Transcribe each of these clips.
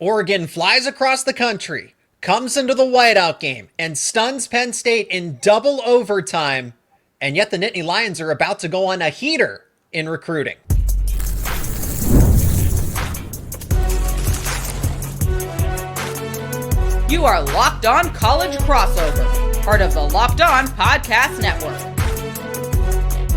Oregon flies across the country, comes into the Whiteout game, and stuns Penn State in double overtime. And yet the Nittany Lions are about to go on a heater in recruiting. You are Locked On College Crossover, part of the Locked On Podcast Network.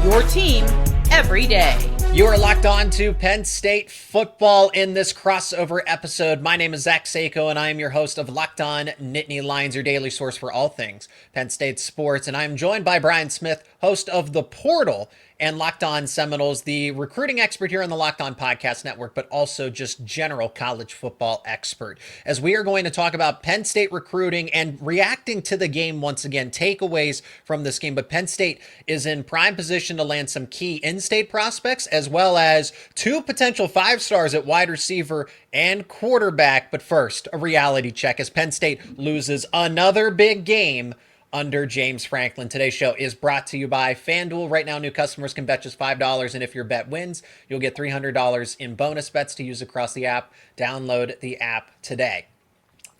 Your team every day. You are locked on to Penn State football in this crossover episode. My name is Zach Seyko, and I am your host of Locked On Nittany Lions, your daily source for all things Penn State sports. And I am joined by Brian Smith, host of The Portal and Locked On Seminoles, the recruiting expert here on the Locked On Podcast Network, but also just general college football expert. As we are going to talk about Penn State recruiting and reacting to the game once again, takeaways from this game. But Penn State is in prime position to land some key in-state prospects, as well as two potential 5-stars at wide receiver and quarterback. But first, a reality check as Penn State loses another big game under James Franklin. Today's show is brought to you by FanDuel. Right now, new customers can bet just $5, and if your bet wins, you'll get $300 in bonus bets to use across the app. Download the app today.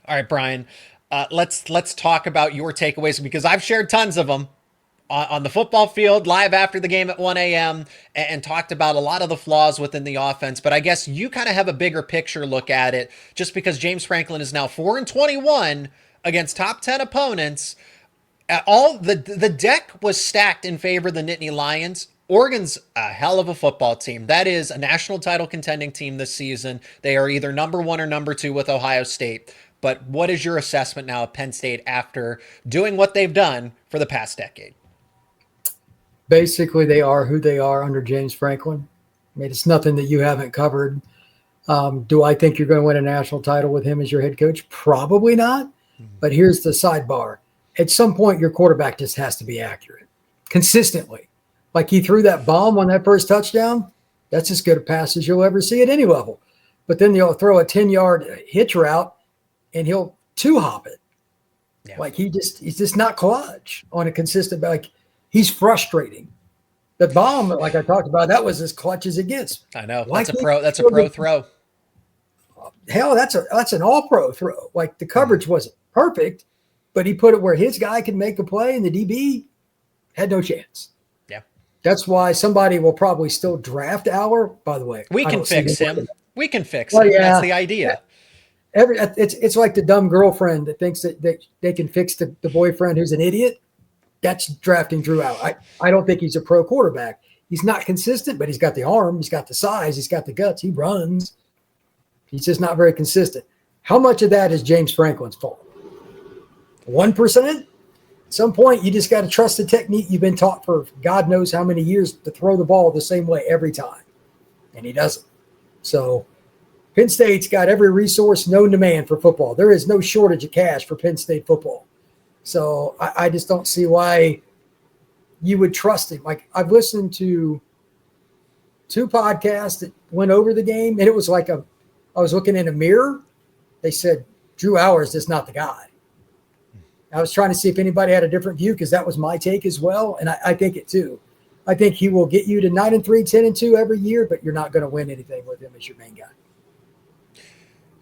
All right, Brian, let's talk about your takeaways, because I've shared tons of them on the football field, live after the game at 1 a.m., and talked about a lot of the flaws within the offense. But I guess you kind of have a bigger picture look at it, just because James Franklin is now 4-21 against top 10 opponents. All the deck was stacked in favor of the Nittany Lions. Oregon's a hell of a football team. That is a national title contending team this season. They are either number 1 or number 2 with Ohio State. But what is your assessment now of Penn State after doing what they've done for the past decade? Basically, they are who they are under James Franklin. I mean, it's nothing that you haven't covered. Do I think you're going to win a national title with him as your head coach? Probably not. But here's the sidebar. At some point, your quarterback just has to be accurate consistently. Like he threw that bomb on that first touchdown. That's as good a pass as you'll ever see at any level. But then they'll throw a 10-yard hitch route and he'll two-hop it. Yeah. Like he's just not clutch on a consistent, like he's frustrating. The bomb, like I talked about, that was as clutch as it gets. I know. That's a pro throw. Hell, that's an all-pro throw. Like the coverage wasn't perfect, but he put it where his guy could make a play and the DB had no chance. Yeah. That's why somebody will probably still draft Allar, by the way. We can fix him. We can fix him. Yeah. That's the idea. It's like the dumb girlfriend that thinks that they can fix the boyfriend who's an idiot. That's drafting Drew Allar. I don't think he's a pro quarterback. He's not consistent, but he's got the arm. He's got the size. He's got the guts. He runs. He's just not very consistent. How much of that is James Franklin's fault? 1%? At some point, you just got to trust the technique you've been taught for God knows how many years to throw the ball the same way every time. And he doesn't. So Penn State's got every resource known to man for football. There is no shortage of cash for Penn State football. So I just don't see why you would trust him. Like I've listened to 2 podcasts that went over the game, and it was like I was looking in a mirror. They said, Drew Allar is just not the guy. I was trying to see if anybody had a different view, because that was my take as well, and I think it too. I think he will get you to 9-3, 10-2 every year, but you're not going to win anything with him as your main guy.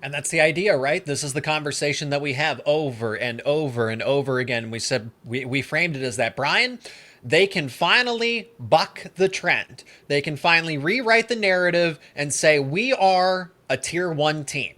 And that's the idea, right? This is the conversation that we have over and over and over again. We said we framed it as that, Brian, they can finally buck the trend. They can finally rewrite the narrative and say we are a tier 1 team.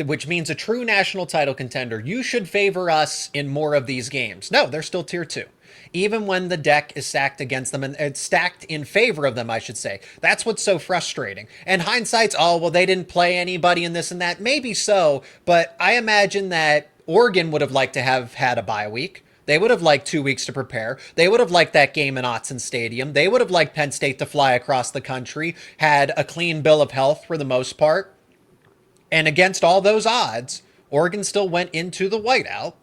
Which means a true national title contender. You should favor us in more of these games. No, they're still tier 2. Even when the deck is stacked against them, and it's stacked in favor of them, I should say. That's what's so frustrating. And hindsight's, they didn't play anybody in this and that. Maybe so, but I imagine that Oregon would have liked to have had a bye week. They would have liked 2 weeks to prepare. They would have liked that game in Autzen Stadium. They would have liked Penn State to fly across the country, had a clean bill of health for the most part. And against all those odds, Oregon still went into the Whiteout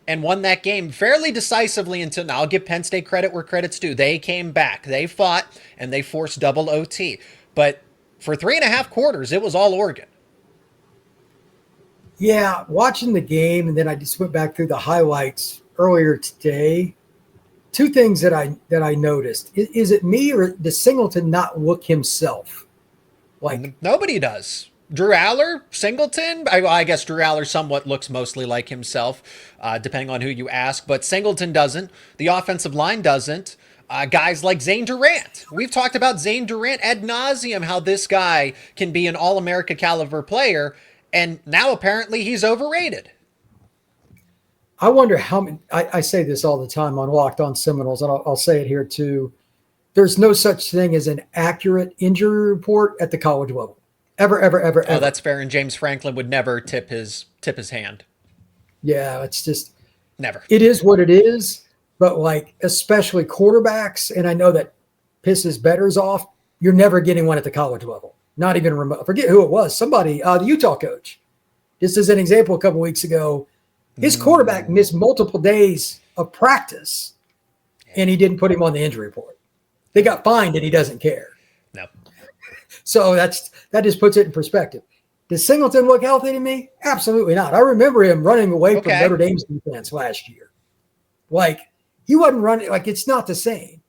and won that game fairly decisively until now. I'll give Penn State credit where credit's due. They came back. They fought, and they forced double OT. But for 3.5 quarters, it was all Oregon. Yeah, watching the game, and then I just went back through the highlights earlier today. 2 things that I noticed. Is it me, or does Singleton not look himself? Like nobody does. Drew Allar, Singleton. I guess Drew Allar somewhat looks mostly like himself, depending on who you ask. But Singleton doesn't. The offensive line doesn't. Guys like Zane Durant. We've talked about Zane Durant ad nauseum, how this guy can be an All-America caliber player, and now apparently he's overrated. I wonder how many. I say this all the time on Locked On Seminoles, and I'll say it here too. There's no such thing as an accurate injury report at the college level. Ever. Oh, that's fair. And James Franklin would never tip his hand. Yeah, it's just never. It is what it is. But like, especially quarterbacks, and I know that pisses bettors off. You're never getting one at the college level. Not even remote. Forget who it was. Somebody, the Utah coach. Just as an example, a couple weeks ago, his quarterback missed multiple days of practice, and he didn't put him on the injury report. They got fined, and he doesn't care. No. So that just puts it in perspective. Does Singleton look healthy to me? Absolutely not. I remember him running away from Notre Dame's defense last year. Like, he wasn't running. Like, it's not the same.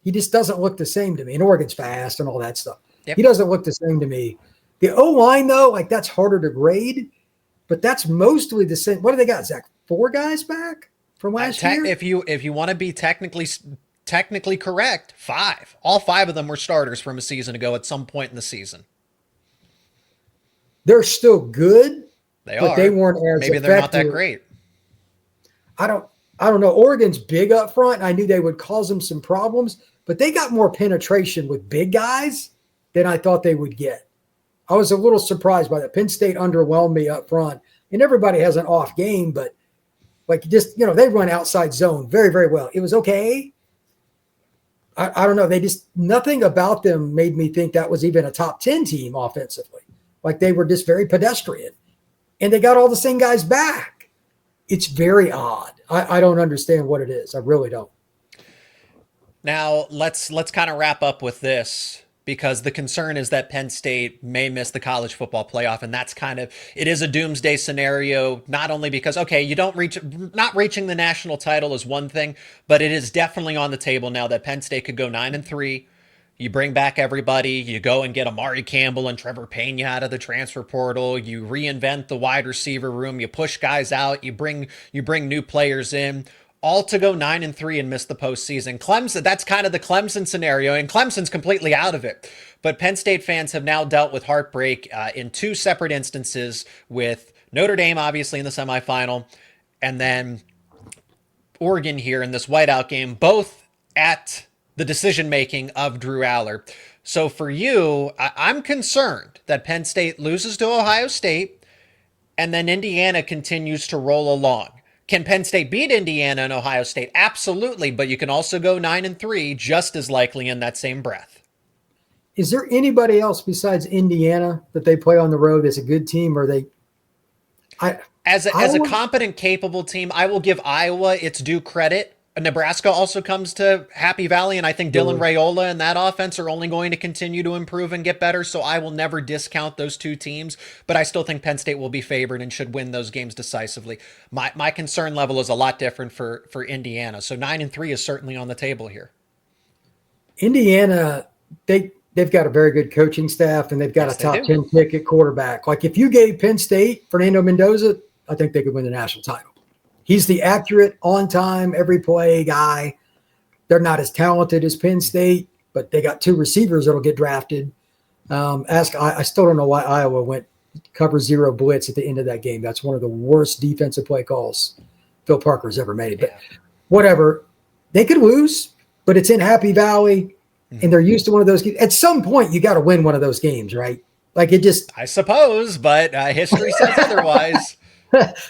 He just doesn't look the same to me. And Oregon's fast and all that stuff. Yep. He doesn't look the same to me. The O-line, though, like, that's harder to grade. But that's mostly the same. What do they got, Zach? 4 guys back from last year? If you want to be technically correct, 5. All 5 of them were starters from a season ago at some point in the season. They're still good. They but are. They weren't as maybe effective. They're not that great. I don't know. Oregon's big up front. I knew they would cause them some problems, but they got more penetration with big guys than I thought they would get. I was a little surprised by that. Penn State underwhelmed me up front, and everybody has an off game, but like just, they run outside zone very, very well. It was okay. I don't know. Nothing about them made me think that was even a top 10 team offensively. Like they were just very pedestrian, and they got all the same guys back. It's very odd. I don't understand what it is. I really don't. Now let's kind of wrap up with this, because the concern is that Penn State may miss the college football playoff. And that's it is a doomsday scenario, not only because, not reaching the national title is one thing, but it is definitely on the table now that Penn State could go 9-3. You bring back everybody, you go and get Amari Campbell and Trevor Pena out of the transfer portal, you reinvent the wide receiver room, you push guys out, you bring new players in, all to go 9-3 and miss the postseason. Clemson, that's kind of the Clemson scenario, and Clemson's completely out of it. But Penn State fans have now dealt with heartbreak in 2 separate instances, with Notre Dame obviously in the semifinal, and then Oregon here in this whiteout game, both at the decision-making of Drew Allar. So for you, I'm concerned that Penn State loses to Ohio State and then Indiana continues to roll along. Can Penn State beat Indiana and Ohio State? Absolutely, but you can also go 9-3 just as likely in that same breath. Is there anybody else besides Indiana that they play on the road as a good team, or they? As a competent, capable team, I will give Iowa its due credit. Nebraska also comes to Happy Valley, and I think Dylan Raiola and that offense are only going to continue to improve and get better, so I will never discount those 2 teams, but I still think Penn State will be favored and should win those games decisively. My concern level is a lot different for Indiana, so 9-3 is certainly on the table here. Indiana, they've got a very good coaching staff, and they've got a top 10 pick at quarterback. Like if you gave Penn State Fernando Mendoza, I think they could win the national title. He's the accurate, on-time, every play guy. They're not as talented as Penn State, but they got 2 receivers that'll get drafted. I still don't know why Iowa went cover 0 blitz at the end of that game. That's one of the worst defensive play calls Phil Parker's ever made. But whatever. They could lose, but it's in Happy Valley, and they're used to one of those games. At some point, you got to win one of those games, right? Like it just – I suppose, but history says otherwise.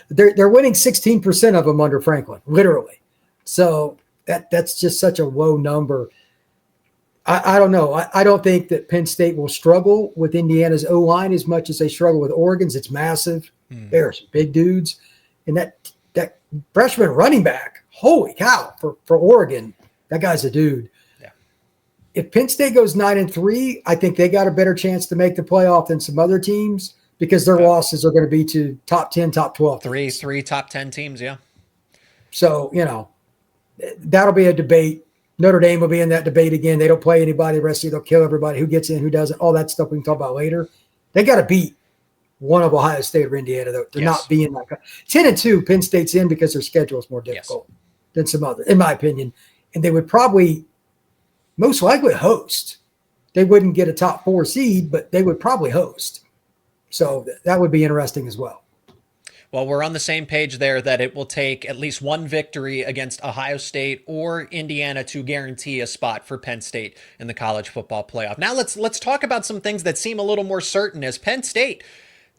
They're winning 16% of them under Franklin, literally. So that's just such a low number. I don't know. I don't think that Penn State will struggle with Indiana's O-line as much as they struggle with Oregon's. It's massive. They're some big dudes. And that freshman running back, holy cow, for Oregon, that guy's a dude. Yeah. If Penn State goes 9-3, I think they got a better chance to make the playoff than some other teams, because their losses are going to be to top 10, top 12. Three top 10 teams, yeah. So, that'll be a debate. Notre Dame will be in that debate again. They don't play anybody the rest of the year. They'll kill everybody. Who gets in, who doesn't, all that stuff we can talk about later. They got to beat one of Ohio State or Indiana, though, to Yes. not be in that. 10-2, Penn State's in because their schedule is more difficult than some other, in my opinion. And they would probably most likely host. They wouldn't get a top 4 seed, but they would probably host. So that would be interesting as well. Well, we're on the same page there that it will take at least one victory against Ohio State or Indiana to guarantee a spot for Penn State in the college football playoff. Now let's talk about some things that seem a little more certain, as Penn State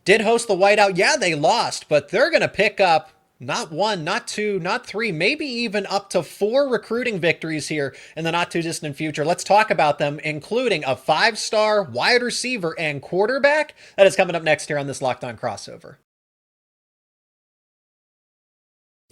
did host the Whiteout. Yeah, they lost, but they're going to pick up not 1, not 2, not 3, maybe even up to 4 recruiting victories here in the not too distant future. Let's talk about them, including a 5-star wide receiver and quarterback. That is coming up next here on this Locked On Crossover.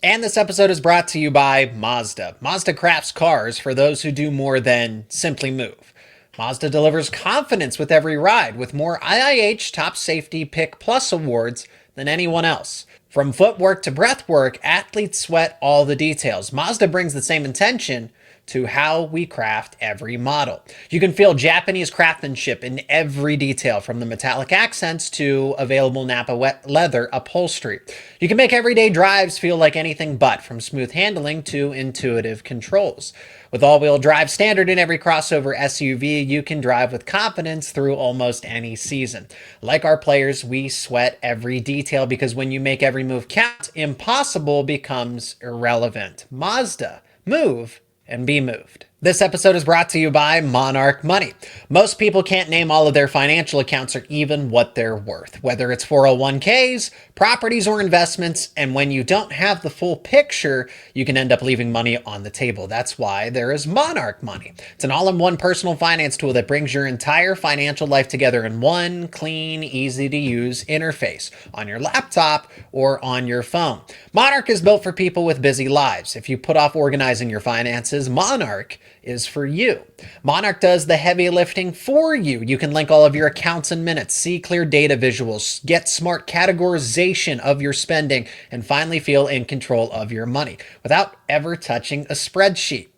And this episode is brought to you by Mazda. Mazda crafts cars for those who do more than simply move. Mazda delivers confidence with every ride, with more IIH Top Safety Pick Plus awards than anyone else. From footwork to breathwork, athletes sweat all the details. Mazda brings the same intention to how we craft every model. You can feel Japanese craftsmanship in every detail, from the metallic accents to available Napa wet leather upholstery. You can make everyday drives feel like anything but, from smooth handling to intuitive controls. With all-wheel drive standard in every crossover SUV, you can drive with confidence through almost any season. Like our players, we sweat every detail, because when you make every move count, impossible becomes irrelevant. Mazda. Move and be moved. This episode is brought to you by Monarch Money. Most people can't name all of their financial accounts or even what they're worth, whether it's 401ks, properties, or investments. And when you don't have the full picture, you can end up leaving money on the table. That's why there is Monarch Money. It's an all-in-one personal finance tool that brings your entire financial life together in one clean, easy-to-use interface on your laptop or on your phone. Monarch is built for people with busy lives. If you put off organizing your finances, Monarch is for you. Monarch does the heavy lifting for you. You can link all of your accounts in minutes, see clear data visuals, get smart categorization of your spending, and finally feel in control of your money without ever touching a spreadsheet.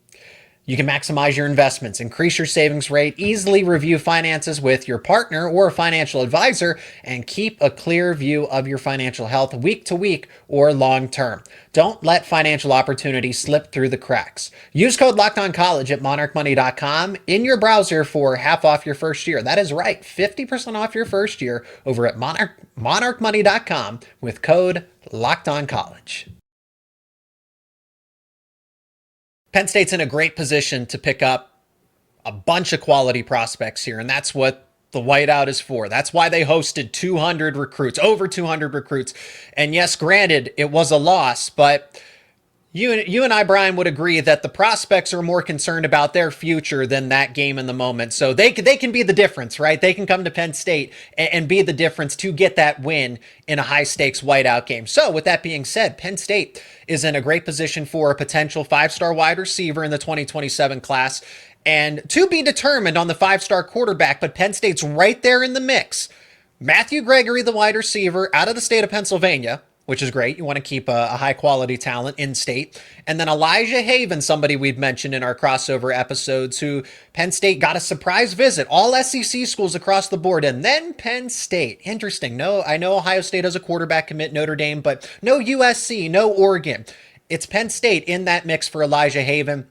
You can maximize your investments, increase your savings rate, easily review finances with your partner or a financial advisor, and keep a clear view of your financial health week to week or long term. Don't let financial opportunities slip through the cracks. Use code LOCKEDONCollege at monarchmoney.com in your browser for half off your first year. That is right, 50% off your first year over at monarchmoney.com with code LOCKEDONCollege. Penn State's in a great position to pick up a bunch of quality prospects here, and that's what the Whiteout is for. That's why they hosted 200 recruits, over 200 recruits. And yes, granted, it was a loss, but you and I, Brian, would agree that the prospects are more concerned about their future than that game in the moment. So they can be the difference, right? They can come to Penn State and be the difference to get that win in a high-stakes Whiteout game. So with that being said, Penn State is in a great position for a potential 5-star wide receiver in the 2027 class, and to be determined on the 5-star quarterback, but Penn State's right there in the mix. Matthew Gregory, the wide receiver out of the state of Pennsylvania, which is great. You want to keep a high-quality talent in-state. And then Elijah Haven, somebody we've mentioned in our crossover episodes, who Penn State got a surprise visit. All SEC schools across the board. And then Penn State. Interesting. No, I know Ohio State has a quarterback commit, Notre Dame, but no USC, no Oregon. It's Penn State in that mix for Elijah Haven.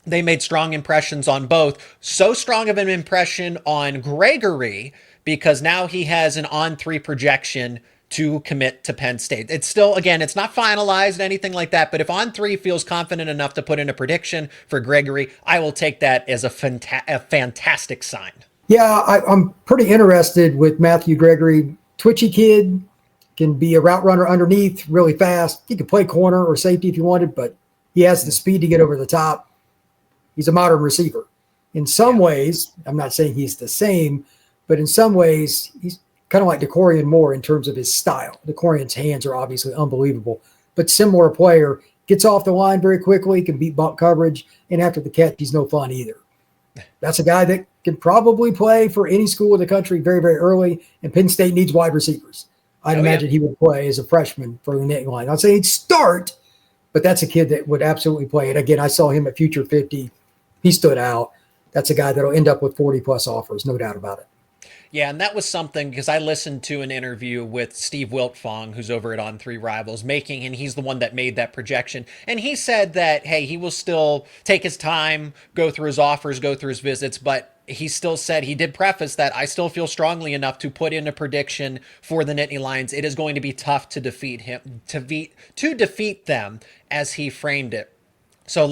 They made strong impressions on both. So strong of an impression on Gregory because now he has an on-3 projection to commit to Penn State. It's still, again, it's not finalized, anything like that, but if On3 feels confident enough to put in a prediction for Gregory, I will take that as a fantastic sign. Yeah, I'm pretty interested with Matthew Gregory. Twitchy kid, can be a route runner underneath, really fast. He could play corner or safety if you wanted, but he has the speed to get over the top. He's a modern receiver. In some ways, I'm not saying he's the same, but in some ways, he's kind of like DeCorian Moore in terms of his style. DeCorian's hands are obviously unbelievable, but similar player, gets off the line very quickly, can beat bump coverage, and after the catch, he's no fun either. That's a guy that can probably play for any school in the country very, very early, and Penn State needs wide receivers. I'd imagine he would play as a freshman for the Nittany line. I'd say he'd start, but that's a kid that would absolutely play it. Again, I saw him at Future 50. He stood out. That's a guy that will end up with 40-plus offers, no doubt about it. Yeah, and that was something because I listened to an interview with Steve Wiltfong, who's over at On Three Rivals, and he's the one that made that projection. And he said that, hey, he will still take his time, go through his offers, go through his visits, but he still said, he did preface that I still feel strongly enough to put in a prediction for the Nittany Lions. It is going to be tough to defeat them, as he framed it. So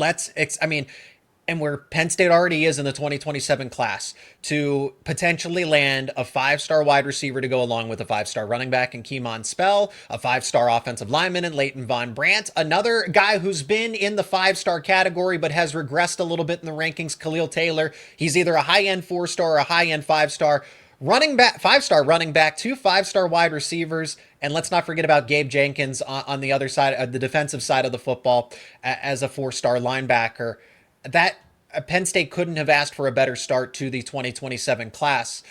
and where Penn State already is in the 2027 class, to potentially land a 5-star wide receiver to go along with a 5-star running back in Keemon Spell, a 5-star offensive lineman in Leighton Von Brandt, another guy who's been in the 5-star category but has regressed a little bit in the rankings, Khalil Taylor. He's either a high-end 4-star or a high-end 5-star. Running back, 5-star running back, 2 5-star wide receivers, and let's not forget about Gabe Jenkins on the other side, the defensive side of the football, as a 4-star linebacker. That Penn State couldn't have asked for a better start to the 2027 class.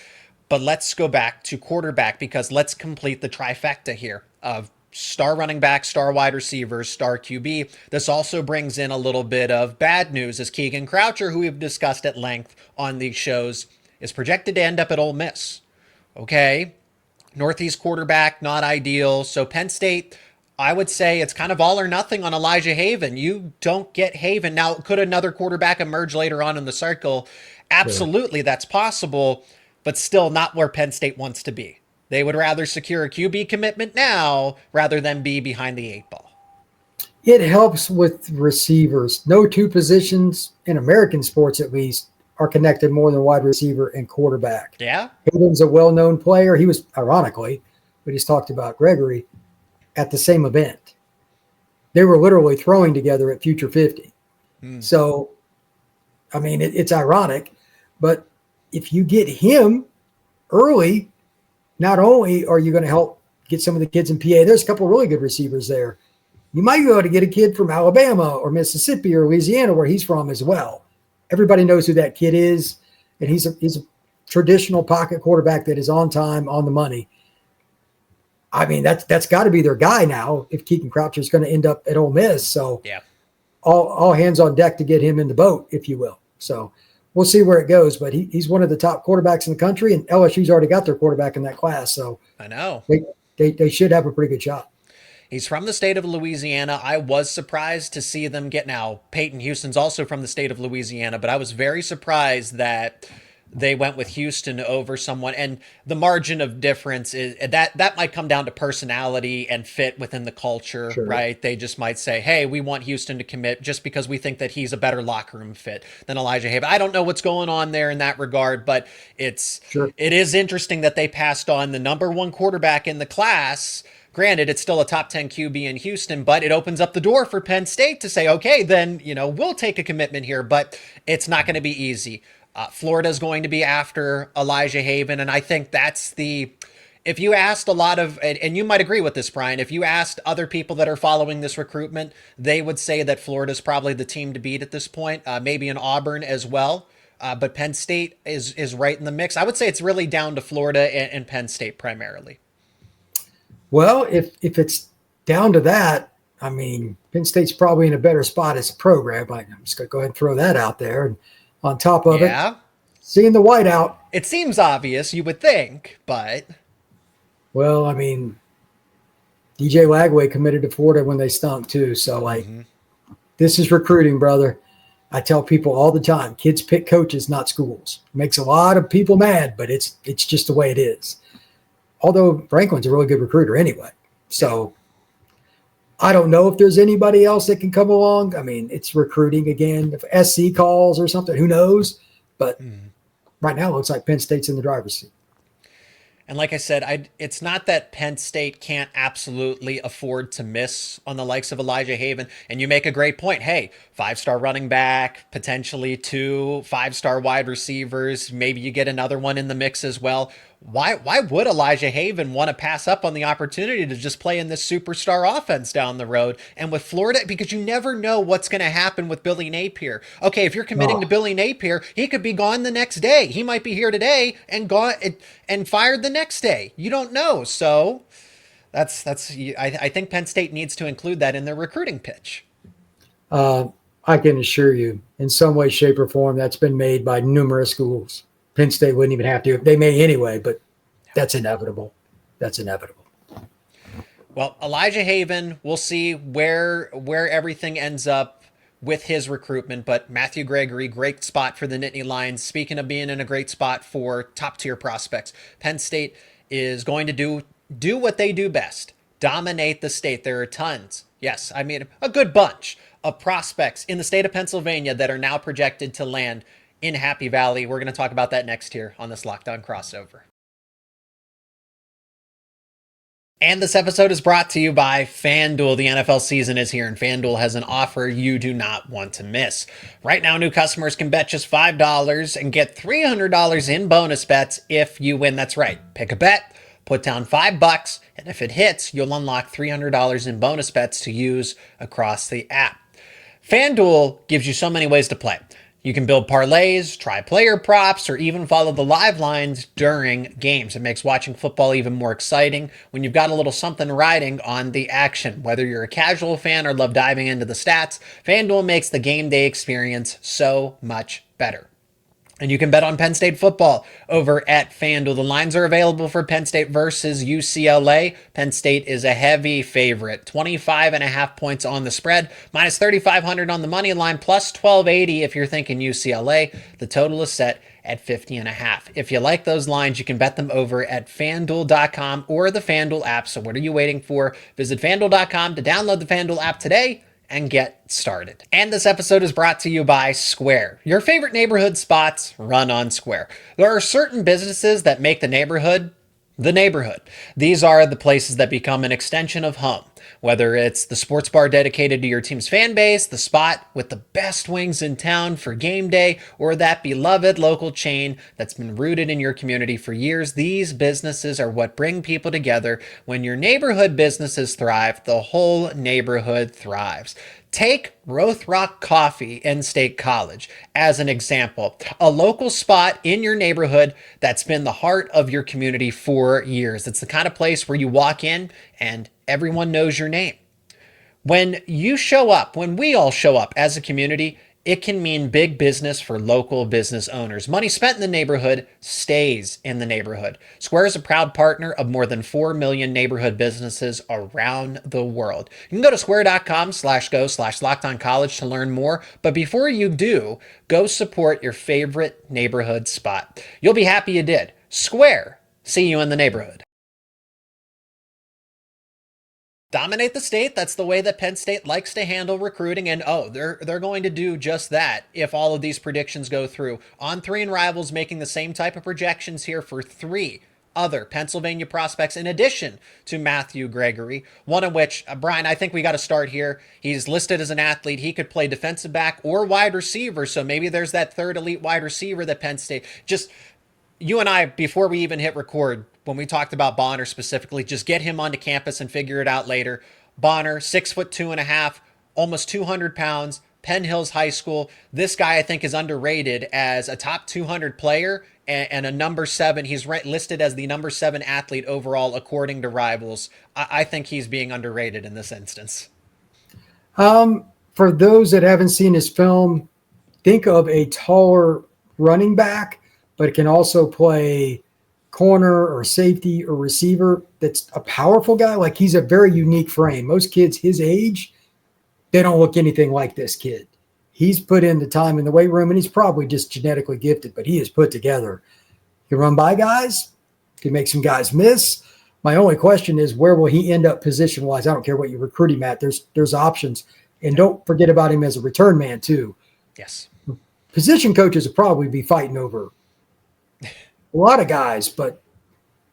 But let's go back to quarterback, because let's complete the trifecta here of star running back, star wide receivers, star QB. This also brings in a little bit of bad news, as Keegan Croucher, who we've discussed at length on these shows, is projected to end up at Ole Miss. Okay, Northeast quarterback, not ideal. So Penn State, I would say it's kind of all or nothing on Elijah Haven. You don't get Haven. Now, could another quarterback emerge later on in the cycle? Absolutely, that's possible, but still not where Penn State wants to be. They would rather secure a QB commitment now rather than be behind the 8 ball. It helps with receivers. No two positions in American sports, at least, are connected more than wide receiver and quarterback. Yeah. Haven's a well-known player. He was, ironically, but he's talked about Gregory, at the same event. They were literally throwing together at Future 50. So, I mean, it's ironic, but if you get him early, not only are you going to help get some of the kids in PA, there's a couple of really good receivers there. You might be able to get a kid from Alabama or Mississippi or Louisiana, where he's from, as well. Everybody knows who that kid is, and he's a traditional pocket quarterback that is on time, on the money. I mean, that's got to be their guy now if Keegan Croucher is going to end up at Ole Miss. So yeah, all hands on deck to get him in the boat, if you will. So we'll see where it goes. But he's one of the top quarterbacks in the country, and LSU's already got their quarterback in that class. So I know they should have a pretty good shot. He's from the state of Louisiana. I was surprised to see them get now. Peyton Houston's also from the state of Louisiana, but I was very surprised that they went with Houston over someone. And the margin of difference is that might come down to personality and fit within the culture, sure, right? They just might say, hey, we want Houston to commit just because we think that he's a better locker room fit than Elijah Haven. I don't know what's going on there in that regard, but it is interesting that they passed on the number 1 quarterback in the class. Granted, it's still a top 10 QB in Houston, but it opens up the door for Penn State to say, okay, then, we'll take a commitment here, but it's not going to be easy. Florida's going to be after Elijah Haven, and I think that's if you asked a lot of, and you might agree with this, Brian, if you asked other people that are following this recruitment, they would say that Florida's probably the team to beat at this point, maybe in Auburn as well, but Penn State is right in the mix. I would say it's really down to Florida and Penn State primarily. Well, if it's down to that, I mean, Penn State's probably in a better spot as a program. I'm just going to go ahead and throw that out there. And on top of it, seeing the whiteout. It seems obvious, you would think, but. Well, I mean, DJ Lagway committed to Florida when they stunk too. So, This is recruiting, brother. I tell people all the time, kids pick coaches, not schools. It makes a lot of people mad, but it's just the way it is. Although Franklin's a really good recruiter anyway. So I don't know if there's anybody else that can come along. I mean, it's recruiting again. If SC calls or something, who knows? But right now it looks like Penn State's in the driver's seat. And like I said, it's not that Penn State can't absolutely afford to miss on the likes of Elijah Haven. And you make a great point. Hey, 5-star running back, potentially 2 5-star wide receivers. Maybe you get another one in the mix as well. Why would Elijah Haven want to pass up on the opportunity to just play in this superstar offense down the road? And with Florida, because you never know what's going to happen with Billy Napier. Okay, if you're committing to Billy Napier, he could be gone the next day. He might be here today and gone and fired the next day. You don't know. So I think Penn State needs to include that in their recruiting pitch. I can assure you, in some way, shape, or form, that's been made by numerous schools. Penn State wouldn't even have to. They may anyway, but that's inevitable. That's inevitable. Well, Elijah Haven, we'll see where everything ends up with his recruitment, but Matthew Gregory, great spot for the Nittany Lions. Speaking of being in a great spot for top-tier prospects, Penn State is going to do what they do best, dominate the state. There are tons, yes, I mean a good bunch of prospects in the state of Pennsylvania that are now projected to land in Happy Valley. We're going to talk about that next here on this Locked On Crossover. And this episode is brought to you by FanDuel. The NFL season is here, and FanDuel has an offer you do not want to miss. Right now, new customers can bet just $5 and get $300 in bonus bets if you win. That's right. Pick a bet, put down $5, and if it hits, you'll unlock $300 in bonus bets to use across the app. FanDuel gives you so many ways to play. You can build parlays, try player props, or even follow the live lines during games. It makes watching football even more exciting when you've got a little something riding on the action. Whether you're a casual fan or love diving into the stats, FanDuel makes the game day experience so much better. And you can bet on Penn State football over at FanDuel. The lines are available for Penn State versus UCLA. Penn State is a heavy favorite. 25.5 points on the spread, minus 3,500 on the money line, plus 1,280 if you're thinking UCLA. The total is set at 50.5. If you like those lines, you can bet them over at FanDuel.com or the FanDuel app. So what are you waiting for? Visit FanDuel.com to download the FanDuel app today and get started. And this episode is brought to you by Square. Your favorite neighborhood spots run on Square. There are certain businesses that make the neighborhood the neighborhood. These are the places that become an extension of home. Whether it's the sports bar dedicated to your team's fan base, the spot with the best wings in town for game day, or that beloved local chain that's been rooted in your community for years, these businesses are what bring people together. When your neighborhood businesses thrive, the whole neighborhood thrives. Take Rothrock Coffee in State College as an example, a local spot in your neighborhood that's been the heart of your community for years. It's the kind of place where you walk in and everyone knows your name. When you show up, when we all show up as a community, it can mean big business for local business owners. Money spent in the neighborhood stays in the neighborhood. Square is a proud partner of more than 4 million neighborhood businesses around the world. You can go to square.com/go/lockedoncollege to learn more. But before you do, go support your favorite neighborhood spot. You'll be happy you did. Square. See you in the neighborhood. Dominate the state. That's the way that Penn State likes to handle recruiting. And they're going to do just that if all of these predictions go through. On3 and Rivals making the same type of projections here for 3 other Pennsylvania prospects in addition to Matthew Gregory, one of which, Brian, I think we got to start here. He's listed as an athlete. He could play defensive back or wide receiver. So maybe there's that third elite wide receiver that Penn State just... You and I, before we even hit record, when we talked about Bonner specifically, just get him onto campus and figure it out later. Bonner, 6'2.5", almost 200 pounds, Penn Hills High School. This guy, I think, is underrated as a top 200 player and a number 7. He's listed as the number 7 athlete overall, according to Rivals. I think he's being underrated in this instance. For those that haven't seen his film, think of a taller running back, but it can also play corner or safety or receiver. That's a powerful guy. Like, he's a very unique frame. Most kids his age, they don't look anything like this kid. He's put in the time in the weight room, and he's probably just genetically gifted, but he is put together. He can run by guys, can make some guys miss. My only question is, where will he end up position-wise? I don't care what you recruit him at. There's options. And don't forget about him as a return man, too. Yes. Position coaches will probably be fighting over a lot of guys, but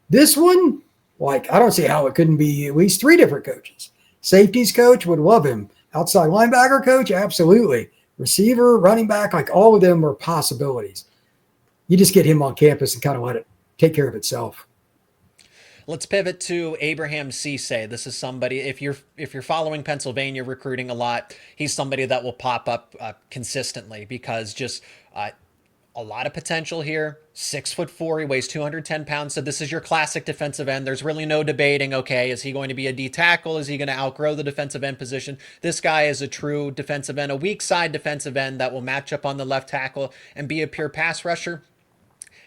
this one, like, I don't see how it couldn't be at least 3 different coaches. Safeties coach would love him. Outside linebacker coach, absolutely. Receiver, running back, like, all of them are possibilities. You just get him on campus and kind of let it take care of itself. Let's pivot to Abraham Cissé. This is somebody, if you're following Pennsylvania recruiting a lot, he's somebody that will pop up consistently because just a lot of potential here. 6'4", he weighs 210 pounds. So this is your classic defensive end. There's really no debating, okay, is he going to be a D tackle? Is he going to outgrow the defensive end position? This guy is a true defensive end, a weak side defensive end that will match up on the left tackle and be a pure pass rusher.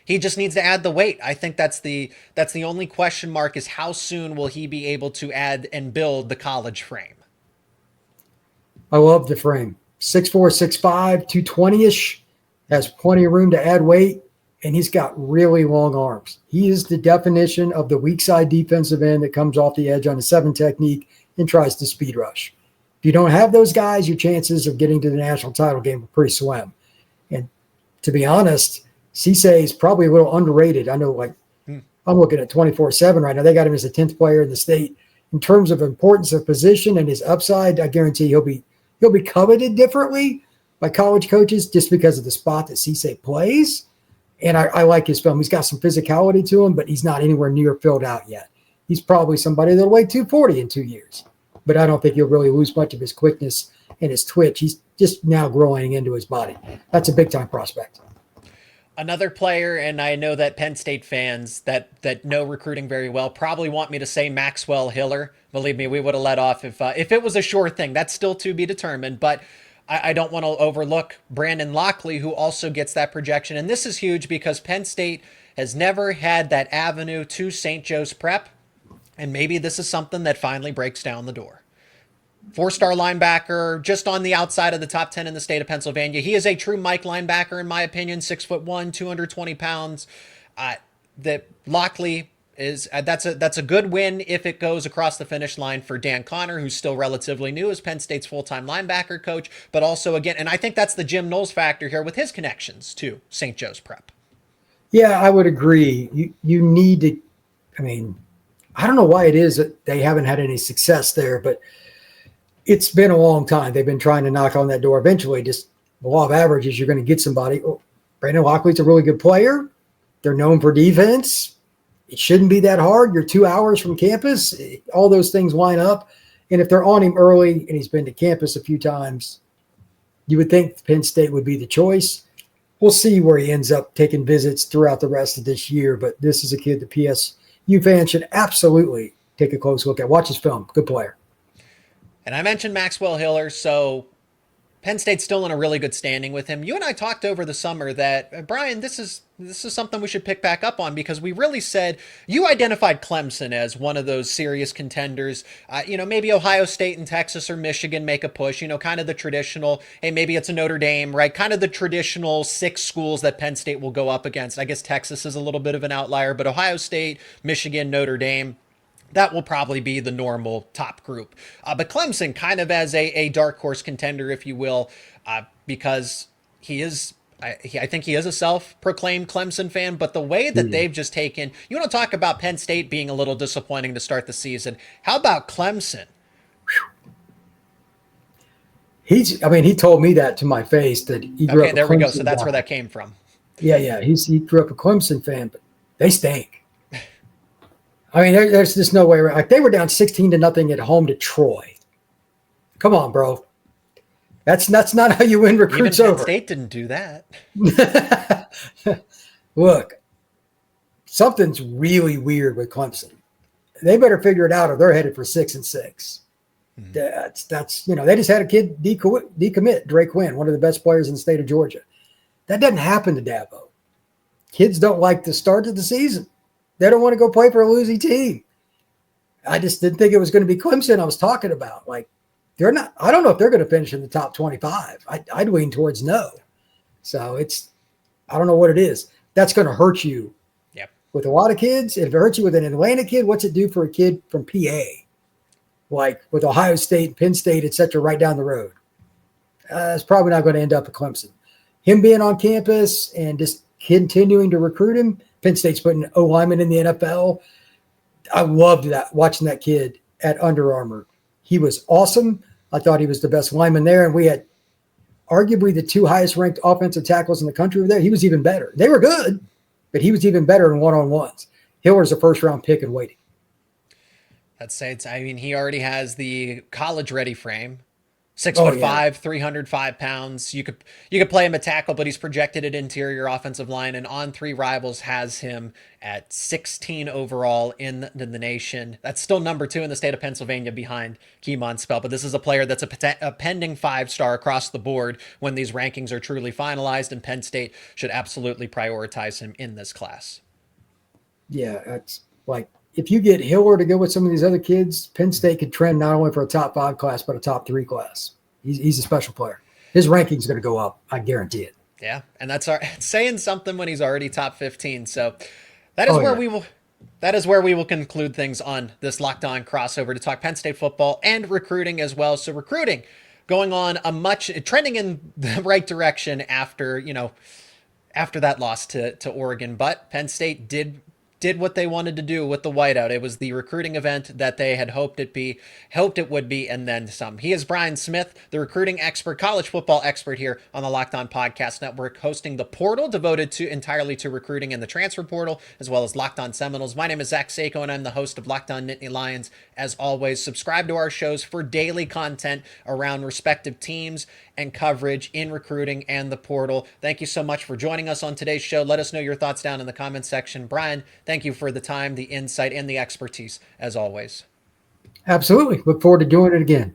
He just needs to add the weight. I think that's the only question mark, is how soon will he be able to add and build the college frame? I love the frame. 6'4", 6'5", 220-ish, has plenty of room to add weight, and he's got really long arms. He is the definition of the weak side defensive end that comes off the edge on a 7 technique and tries to speed rush. If you don't have those guys, your chances of getting to the national title game are pretty slim. And to be honest, Cissé is probably a little underrated. I know, like, I'm looking at 24/7 right now. They got him as the 10th player in the state. In terms of importance of position and his upside, I guarantee he'll be coveted differently by college coaches just because of the spot that Cissé plays. And I like his film. He's got some physicality to him, but he's not anywhere near filled out yet. He's probably somebody that'll weigh 240 in 2 years. But I don't think he'll really lose much of his quickness and his twitch. He's just now growing into his body. That's a big-time prospect. Another player, and I know that Penn State fans that know recruiting very well probably want me to say Maxwell Hiller. Believe me, we would have let off if it was a sure thing. That's still to be determined. But I don't want to overlook Brandon Lockley, who also gets that projection. And this is huge because Penn State has never had that avenue to St. Joe's Prep. And maybe this is something that finally breaks down the door. 4-star linebacker, just on the outside of the top 10 in the state of Pennsylvania. He is a true Mike linebacker, in my opinion, 6'1", 220 pounds. That Lockley is, that's a good win if it goes across the finish line for Dan Connor, who's still relatively new as Penn State's full-time linebacker coach, but also, again, and I think that's the Jim Knowles factor here with his connections to St. Joe's Prep. Yeah, I would agree. You need to, I mean, I don't know why it is that they haven't had any success there, but it's been a long time. They've been trying to knock on that door. Eventually, just the law of averages, you're going to get somebody. Oh, Brandon Lockley's a really good player. They're known for defense. It shouldn't be that hard. You're 2 hours from campus. All those things line up. And if they're on him early and he's been to campus a few times, you would think Penn State would be the choice. We'll see where he ends up taking visits throughout the rest of this year. But this is a kid the PSU fans should absolutely take a close look at. Watch his film. Good player. And I mentioned Maxwell Hiller, so Penn State's still in a really good standing with him. You and I talked over the summer that, Brian, this is something we should pick back up on, because we really said, you identified Clemson as one of those serious contenders. Maybe Ohio State and Texas or Michigan make a push, kind of the traditional, hey, maybe it's a Notre Dame, right? Kind of the traditional 6 schools that Penn State will go up against. I guess Texas is a little bit of an outlier, but Ohio State, Michigan, Notre Dame, that will probably be the normal top group. But Clemson kind of as a dark horse contender, if you will, because he is, I think he is a self-proclaimed Clemson fan, but the way that they've just taken, you want to talk about Penn State being a little disappointing to start the season. How about Clemson? He told me that to my face, that he grew up a there we go. Clemson So that's guy. where that came from. Yeah. He grew up a Clemson fan, but they stink. I mean, there's just no way around. Like, they were down 16-0 at home to Troy. Come on, bro. That's not how you win recruits Even Penn over. State didn't do that. Look, something's really weird with Clemson. They better figure it out, or they're headed for 6-6. Mm-hmm. They just had a kid decommit, Drake Quinn, one of the best players in the state of Georgia. That doesn't happen to Dabo. Kids don't like the start of the season. They don't want to go play for a losing team. I just didn't think it was going to be Clemson I was talking about. Like, they're not. I don't know if they're going to finish in the top 25. I'd lean towards no. So I don't know what it is. That's going to hurt you. Yep. With a lot of kids. If it hurts you with an Atlanta kid, what's it do for a kid from PA? Like with Ohio State, Penn State, et cetera, right down the road. It's probably not going to end up at Clemson. Him being on campus and just continuing to recruit him. Penn State's putting O lineman in the NFL. I loved that, watching that kid at Under Armour. He was awesome. I thought he was the best lineman there, and we had arguably the 2 highest-ranked offensive tackles in the country over there. He was even better. They were good, but he was even better in one-on-ones. Hiller's a first-round pick and waiting. He already has the college-ready frame. 6'5", 305 pounds. You could play him at tackle, but he's projected at interior offensive line, and On Three Rivals has him at 16 overall in the nation. That's still number 2 in the state of Pennsylvania behind Keemon Spell, but this is a player that's a pending 5-star across the board when these rankings are truly finalized, and Penn State should absolutely prioritize him in this class. Yeah, it's like if you get Hiller to go with some of these other kids, Penn State could trend not only for a top 5 class, but a top 3 class. He's a special player. His ranking's going to go up. I guarantee it. Yeah, and that's saying something when he's already top 15. So that is where we will conclude things on this Locked On crossover to talk Penn State football and recruiting as well. So recruiting going on trending in the right direction after that loss to Oregon, but Penn State did what they wanted to do with the Whiteout. It was the recruiting event that they had hoped it would be, and then some. He is Brian Smith, the recruiting expert, college football expert here on the Locked On Podcast Network, hosting the portal devoted entirely to recruiting and the transfer portal, as well as Locked On Seminoles. My name is Zach Seyko, and I'm the host of Locked On Nittany Lions. As always, subscribe to our shows for daily content around respective teams and coverage in recruiting and the portal. Thank you so much for joining us on today's show. Let us know your thoughts down in the comments section. Brian, thank you for the time, the insight, and the expertise, as always. Absolutely. Look forward to doing it again.